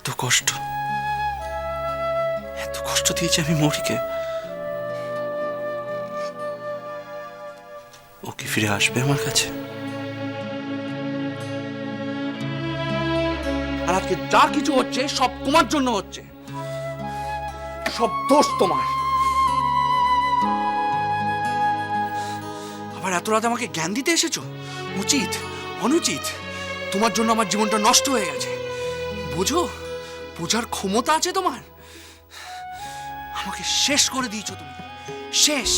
এত কষ্ট, এত কষ্ট দিয়েছি আমি মৌরিকে। ও কি ফিরে আসবে আমার কাছে? আর আজকে যা কিছু হচ্ছে সব তোমার জন্য হচ্ছে, সব দোষ তোমার। আবার এত রাতে আমাকে জ্ঞান দিতে এসেছো? উচিত অনুচিত, তোমার জন্য আমার জীবনটা নষ্ট হয়ে গেছে, বুঝো? বোঝার ক্ষমতা আছে তোমার? আমাকে শেষ করে দিয়েছো তুমি, শেষ।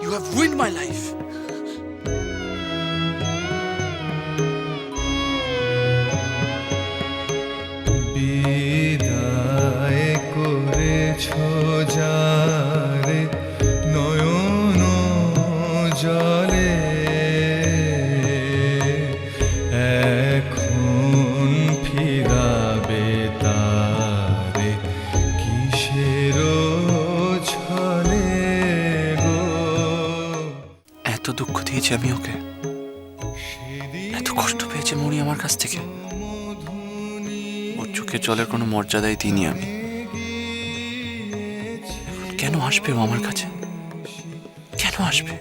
You have ruined my life. বিদায় করেছো যারে নয়ন জলে, এখন ফিরাবে তারে কিসের ছলে গো। এত দুঃখ দিয়েছি আমি ওকে, এত কষ্ট পেয়েছে মৌরি আমার কাছ থেকে। ওর চোখে জলের কোনো মর্যাদাই দিইনি আমি। এখন কেন আসবে ও আমার কাছে? কেন আসবে?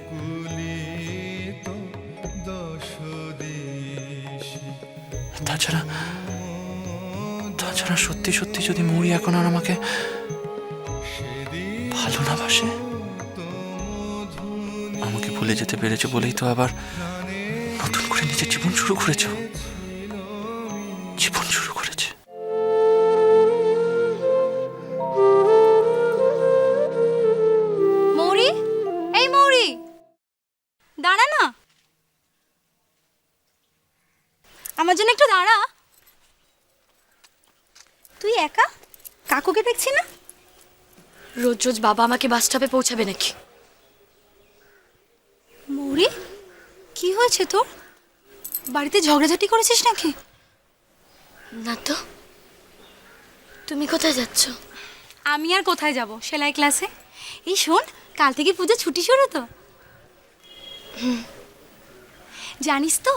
তাছাড়া তাছাড়া সত্যি সত্যি যদি মৌরি এখন আর আমাকে ভালো না বাসে, আমাকে ভুলে যেতে পেরেছে বলেই তো আবার নতুন করে নিজের জীবন শুরু করেছে। জীবন শুরু করেছে। মৌরি, এই মৌরি, দাঁড়া না, আমার জন্য একটু দাঁড়া। তুই একা? কাকুকে দেখছি না। রোজ রোজ বাবা আমাকে বাস স্টপে পৌঁছাবে নাকি? মৌরি, কি হয়েছে তোর? বাড়িতে ঝগড়াঝাটি করেছিস নাকি? না তো। তুমি কোথায় যাচ্ছ? আমি আর কোথায় যাব, সেলাই ক্লাসে। এই শোন, কাল থেকে পুজো ছুটি শুরু তো। জানিস তো,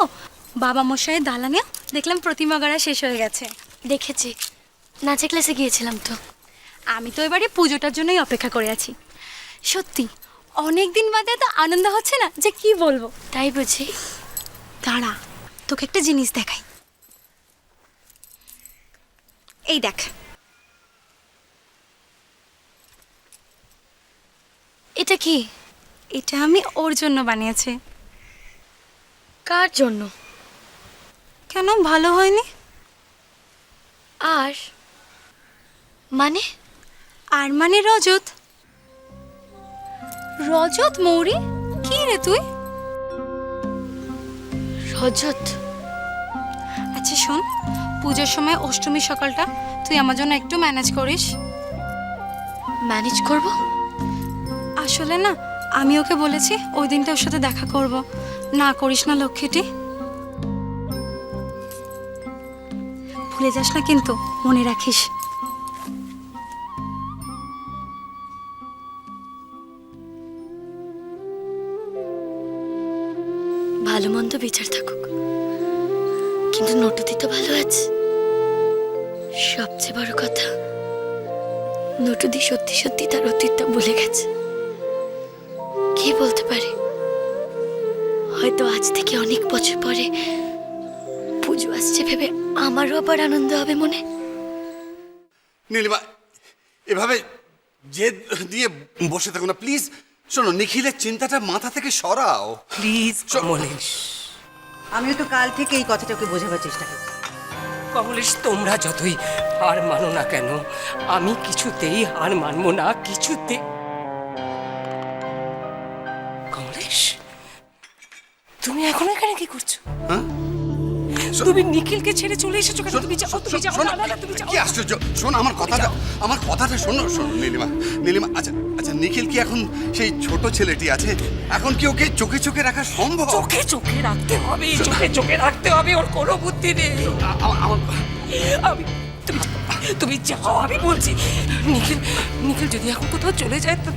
বাবা মশাইয়ের দালানেও দেখলাম প্রতিমা গড়া শেষ হয়ে গেছে। দেখেছি, নাচে ক্লাসে গিয়েছিলাম তো। আমি তো এবারে পুজোটার জন্যই অপেক্ষা করে আছি। সত্যি অনেক দিন বাদে এত আনন্দ হচ্ছে না যে কি বলবো। তাই বুঝি? দাঁড়া, তোকে একটা জিনিস দেখাই। এই দেখ। এটা কি? এটা আমি ওর জন্য বানিয়েছি। কার জন্য? কেন, ভালো হয়নি? আর মানে? আর মানে রজত। রজত মৌরি, কি রে তুই? রজত? আচ্ছা শোন, পুজোর সময় অষ্টমী সকালটা তুই আমার জন্য একটু ম্যানেজ করিস। ম্যানেজ করব? আসলে না, আমি ওকে বলেছি ওই দিনটা ওর সাথে দেখা করব। না করিস না লক্ষ্মীটি। ভুলে যাস না কিন্তু, মনে রাখিস। ভালো মন্দ বিচার থাকুক, কিন্তু নটুদি তো ভালো আছে। সবচেয়ে বড় কথা, নটুদি সত্যি সত্যি তার অতীতটা ভুলে গেছে। কে বলতে পারে, হয়তো আজ থেকে অনেক বছর পরে পুজো আসছে ভেবে আমারও আবার আনন্দ হবে মনে। নীলিমা, এভাবে জেদ দিয়ে বসে থাকো না প্লিজ। শোনো, নিখিলের চিন্তাটা মাথা থেকে সরাও প্লিজ কমলেশ। আমিও তো কাল থেকে এই কথাটাকে বোঝাবার চেষ্টা করছি। কমলেশ, তোমরা যতই হার মানো না কেন, আমি কিছুতেই হার মানবো না, কিছুতে। কমলেশ, তুমি এখন এখানে কি করছো? হ্যাঁ? তুমি নিখিলকে ছেড়ে চলে এসেছো কেন? তুমি যাও, তুমি যাও। না, না, না, তুমি যাও। কি আশ্চর্য! শোন, আমার কথাটা শোনো। শোনো নীলিমা, আচ্ছা, নিখিল কি এখন সেই ছোট ছেলেটি আছে? এখন কি ওকে চোখে চোখে রাখা সম্ভব? চোখে চোখে রাখতে হবে, চোখে চোখে রাখতে হবে। ওর কোনো বুদ্ধি নেই। আমি তুমি যাও, আমি বলছি। নিখিল যদি এখন কোথাও চলে যায়, তো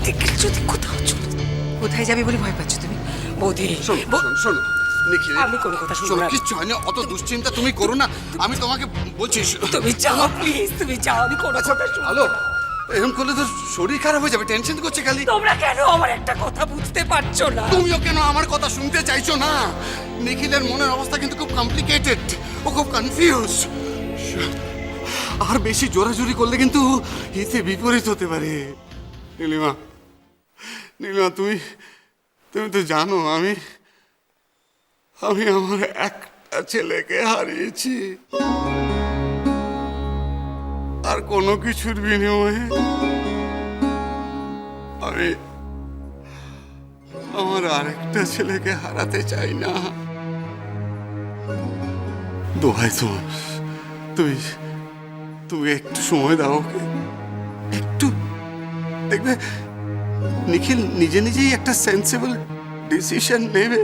নিখিল যদি কোথাও চলে যায়, কোথায় যাবে বলে ভয় পাচ্ছ তুমি? বৌদি, শোনো নিখিল, আমি কোনো কথা শুনবো শোনো, না। কিচ্ছু হয়নি, অত দুশ্চিন্তা তুমি করো না। আমি তোমাকে বলছিস তুমি যাও প্লিজ, তুমি যাও, আমি কোনো কথা শুনবো না। আলো এরকম করলে তো শরীর খারাপ হয়ে যাবে, টেনশন করছে খালি। তোমরা কেন আমার একটা কথা বুঝতে পারছো না? তুমিও কেন আমার কথা শুনতে চাইছো না? নিখিলের মনের অবস্থা কিন্তু খুব কমপ্লিকেটেড, ও খুব কনফিউজ। আর বেশি জোরাজুরি করলে কিন্তু হিতে বিপরীত হতে পারে। নীলিমা, নীলিমা, তুমি তো জানো আমি আমার একটা ছেলেকে হারিয়েছি, আর কোনো কিছুর বিনিময়ে আমি আমার আরেকটা ছেলেকে হারাতে চাই না। দোহাই তোমার, তুমি একটু সময় দাও ওকে, একটু। দেখবে নিখিল নিজে নিজেই একটা সেন্সিবল ডিসিশন নেবে।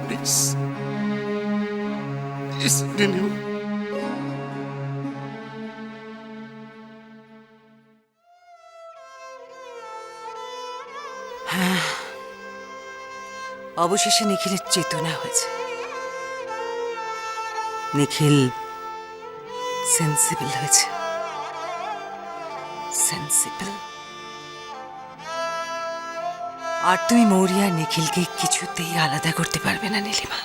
Please renew. অবশেষে নিখিলের চেতনা হয়েছে। নিখিল সেন্সিবল হয়েছে, সেন্সিবল। আর তুমি মৌরি আর নিখিলকে কিছুতেই আলাদা করতে পারবে না নীলিমা।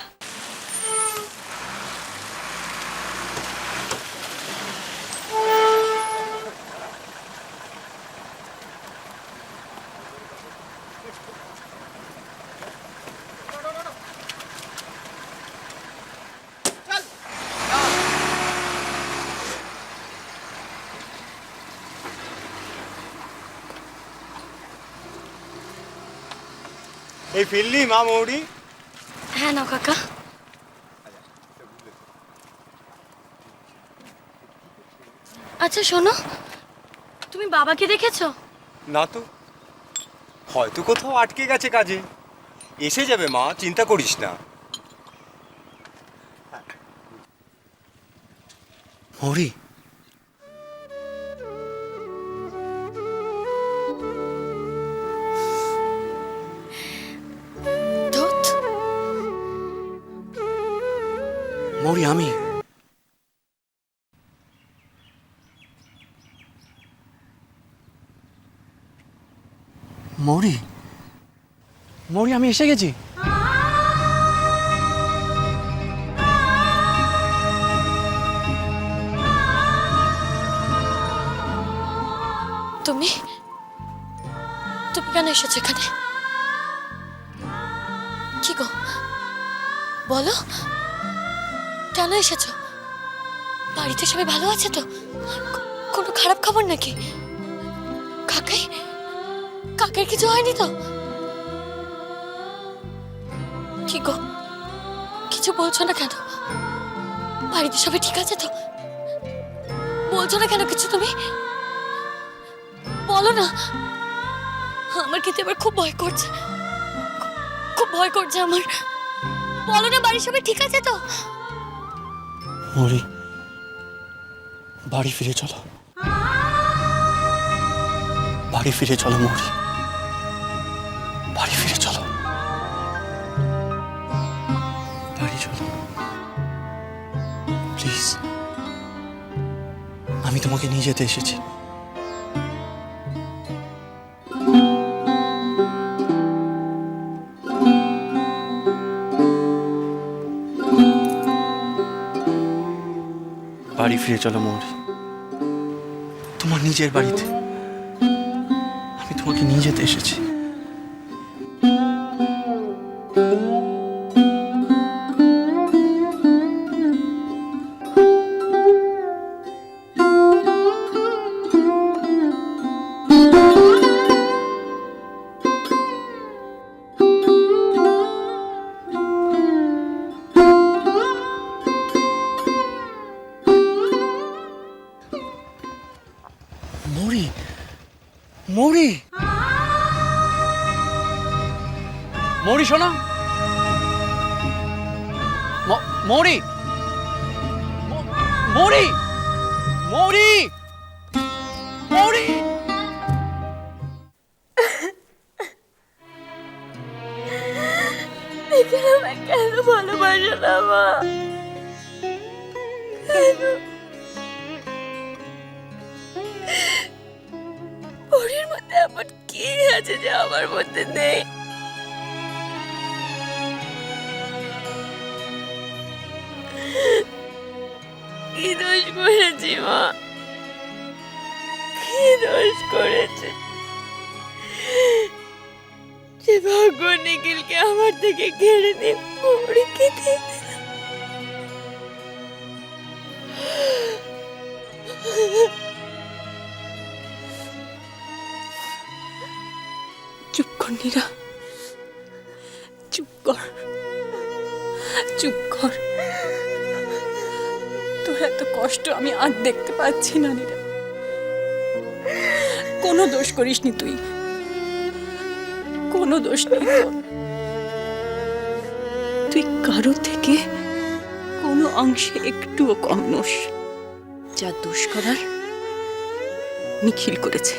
এই ফিরলি মা মৌরি? হ্যাঁ নাও কাকা। আচ্ছা শোনো, তুমি বাবাকে দেখেছো? না তো, হয়তো কোথাও আটকে গেছে কাজে। এসে যাবে মা, চিন্তা করিস না। মৌরি, ধুৎ, মৌরি, আমি মৌরি, মৌরি, আমি এসে গেছি। তুমি তুমি কেন এসেছো এখানে? কি গো বলো, কেন এসেছো? বাড়িতে সবাই ভালো আছে তো? কোনো খারাপ খবর নাকি? কাকার কিছু হয়নি তো? কি গো কিছু বলছো না কেন? বাড়িতে সবাই ঠিক আছে তো? বলছো না কেন কিছু তুমি? বলো না। আমার কিন্তু এবার খুব ভয় করছে, খুব ভয় করছে আমার। বলো না, বাড়ির সবাই ঠিক আছে তো? মৌরি, বাড়ি ফিরে চলো, বাড়ি ফিরে চলো মৌরি, বাড়ি ফিরে চলো, বাড়ি চলো প্লিজ। আমি তোমাকে নিয়ে যেতে এসেছি। বাড়ি ফিরে চলো মৌরি, তোমার নিজের বাড়িতে। আমি তোমাকে নিয়ে যেতে এসেছি। মৌরি, মৌরি, মৌরি শোনো, মৌরি, মৌরি, মৌরি, মৌরি। কেন ভালোবাসো না মা? কেন? আছে যে আমার মধ্যে নেই? কি দোষ করেছি মা? কি দোষ করেছে যে ভাগ্য নিখিলকে আমার থেকে কেড়ে নিয়ে পরীকে দিয়ে দিল? চুপ কর নীরা, চুপ কর, চুপ কর। তোর এত কষ্ট আমি আর দেখতে পাচ্ছি না নীরা। কোনো দোষ করিসনি তুই, কোনো দোষ নেই তোর। তুই কারো থেকে কোনো অংশে একটুও কম নোস। যা দোষ করার নিখিল করেছে।